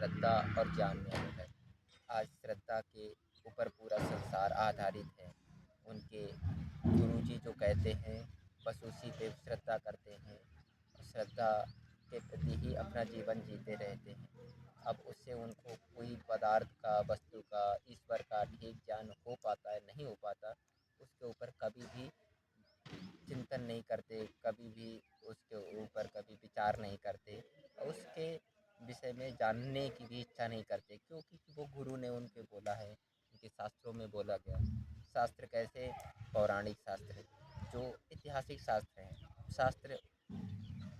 श्रद्धा और ज्ञान में अंतर। आज श्रद्धा के ऊपर पूरा संसार आधारित है। उनके गुरुजी जो कहते हैं बस उसी पे श्रद्धा करते हैं। श्रद्धा के प्रति ही अपना जीवन जीते रहते हैं। अब उससे उनको कोई पदार्थ का, वस्तु का, ईश्वर का ठीक ज्ञान हो पाता है नहीं हो पाता, उसके ऊपर कभी भी चिंतन नहीं करते, कभी भी उसके ऊपर कभी विचार नहीं करते और उसके विषय में जानने की भी इच्छा नहीं करते, क्योंकि वो गुरु ने उनके बोला है, उनके शास्त्रों में बोला गया। शास्त्र कैसे? पौराणिक शास्त्र जो ऐतिहासिक शास्त्र हैं, शास्त्र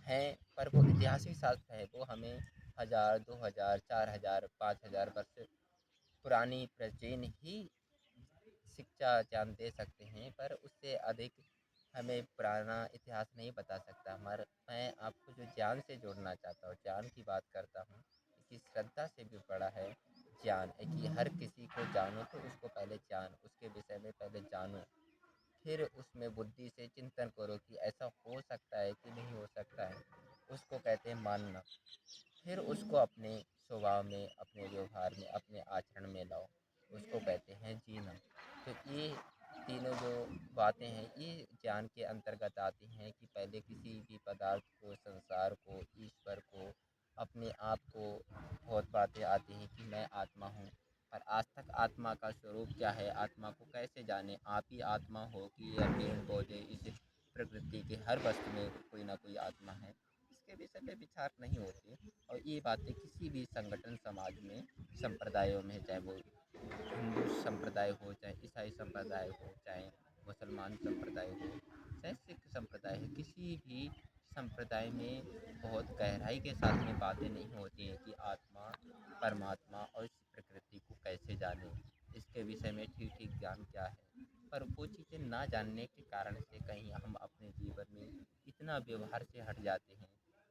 हैं पर वो ऐतिहासिक शास्त्र है, वो हमें 1000, 2000, 4000, 5000 वर्ष पुरानी प्राचीन ही शिक्षा ज्ञान दे सकते हैं, पर उससे अधिक हमें पुराना इतिहास नहीं बता सकता। मैं आपको जो ज्ञान से जोड़ना चाहता हूँ, ज्ञान की बात करता हूँ कि श्रद्धा से भी बड़ा है ज्ञान है कि हर किसी को जानो तो उसको पहले जान, उसके विषय में पहले जानो, फिर उसमें बुद्धि से चिंतन करो कि ऐसा हो सकता है कि नहीं हो सकता है, उसको कहते हैं मानना। फिर उसको अपने स्वभाव में, अपने व्यवहार में, अपने आचरण में लाओ, उसको कहते हैं जीना। तो ये तीनों जो बातें हैं ये ज्ञान के अंतर्गत आती हैं कि पहले किसी भी पदार्थ को, संसार को, ईश्वर को, अपने आप को बहुत बातें आती हैं कि मैं आत्मा हूँ। पर आज तक आत्मा का स्वरूप क्या है, आत्मा को कैसे जाने? आप ही आत्मा हो कि यह पेड़ पौधे, इस प्रकृति के हर वस्तु में कोई ना कोई आत्मा है, इसके विषय में विचार नहीं होते। और ये बातें किसी भी संगठन, समाज में, संप्रदायों में, चाहे वो हिंदू संप्रदाय हो, चाहे ईसाई संप्रदाय हो, चाहे मुसलमान संप्रदाय हो, चाहे सिख संप्रदाय है, किसी भी संप्रदाय में बहुत गहराई के साथ में बातें नहीं होती हैं कि आत्मा, परमात्मा और इस प्रकृति को कैसे जाने, इसके विषय में ठीक ठीक ज्ञान क्या है। पर वो चीज़ें ना जानने के कारण से कहीं हम अपने जीवन में इतना व्यवहार से हट जाते हैं,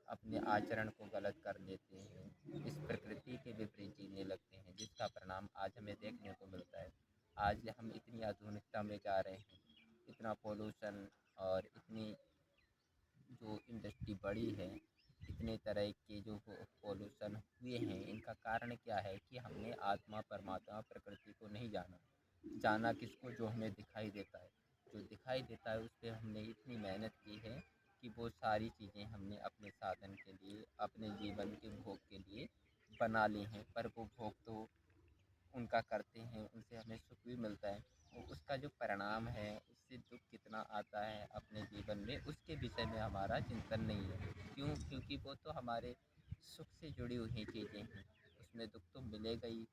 अपने आचरण को गलत कर लेते हैं, इस प्रकृति के विपरीत जीने लगते हैं, जिसका परिणाम आज हमें देखने को मिलता है। आज हम इतनी आधुनिकता में जा रहे हैं, इतना पोल्यूशन और इतनी जो इंडस्ट्री बढ़ी है, इतने तरह के जो पोल्यूशन हुए हैं, इनका कारण क्या है कि हमने आत्मा, परमात्मा, प्रकृति को नहीं जाना। जाना किसको? जो हमें दिखाई देता है। जो दिखाई देता है उस पर हमने इतनी मेहनत की है कि वो सारी चीज़ें हमने अपने साधन के लिए, अपने जीवन के भोग के लिए बना ली हैं, पर वो भोग तो उनका करते हैं, उनसे हमें सुख भी मिलता है, और उसका जो परिणाम है उससे दुख कितना आता है अपने जीवन में, उसके विषय में हमारा चिंतन नहीं है। क्यों? क्योंकि वो तो हमारे सुख से जुड़ी हुई चीज़ें हैं, उसमें दुख तो मिलेगा ही।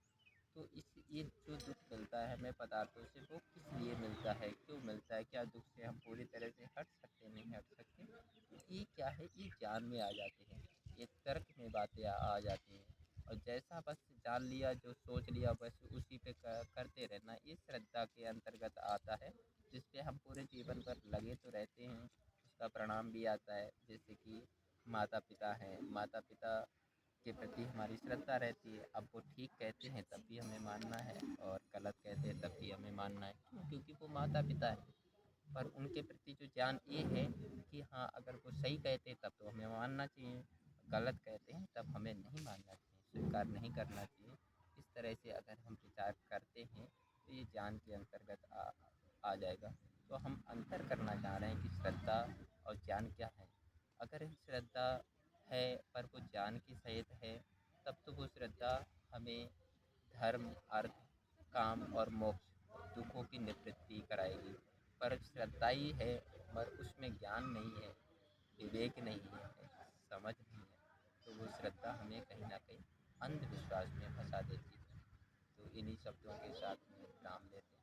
तो ये जो दुख मिलता है हमें पदार्थों से, वो किस लिए मिलता है, क्यों मिलता है? क्या दुख से हम पूरी तरह से हट सकते? नहीं हट सकते। तो ये क्या है, ये ज्ञान में आ जाते हैं, ये तर्क में बातें आ जाती हैं, और जैसा बस जान लिया, जो सोच लिया बस उसी पे करते रहना, ये श्रद्धा के अंतर्गत आता है, जिस पे हम पूरे जीवन भर लगे तो रहते हैं, उसका परिणाम भी आता है। जैसे कि माता पिता हैं, माता पिता के प्रति हमारी श्रद्धा रहती है, अब वो ठीक कहते हैं तब भी हमें मानना है, और गलत कहते हैं तब भी हमें मानना है। क्यों? क्योंकि वो माता पिता है। पर उनके प्रति जो ज्ञान ये है कि हाँ, अगर वो सही कहते हैं तब तो हमें मानना चाहिए, गलत कहते हैं तब हमें नहीं मानना चाहिए, स्वीकार नहीं करना चाहिए। इस तरह से अगर हम विचार करते हैं तो ये ज्ञान के अंतर्गत आ जाएगा। तो हम अंतर करना चाह रहे हैं कि श्रद्धा और ज्ञान क्या है। अगर श्रद्धा है पर वो ज्ञान की सहित है, तब तो वो श्रद्धा हमें धर्म, अर्थ, काम और मोक्ष, दुखों की निवृत्ति कराएगी। पर श्रद्धा ही है पर उसमें ज्ञान नहीं है, विवेक नहीं है, समझ नहीं है, तो वो श्रद्धा हमें कहीं ना कहीं अंधविश्वास में फंसा देती है। तो इन्हीं शब्दों के साथ में विराम लेते हैं।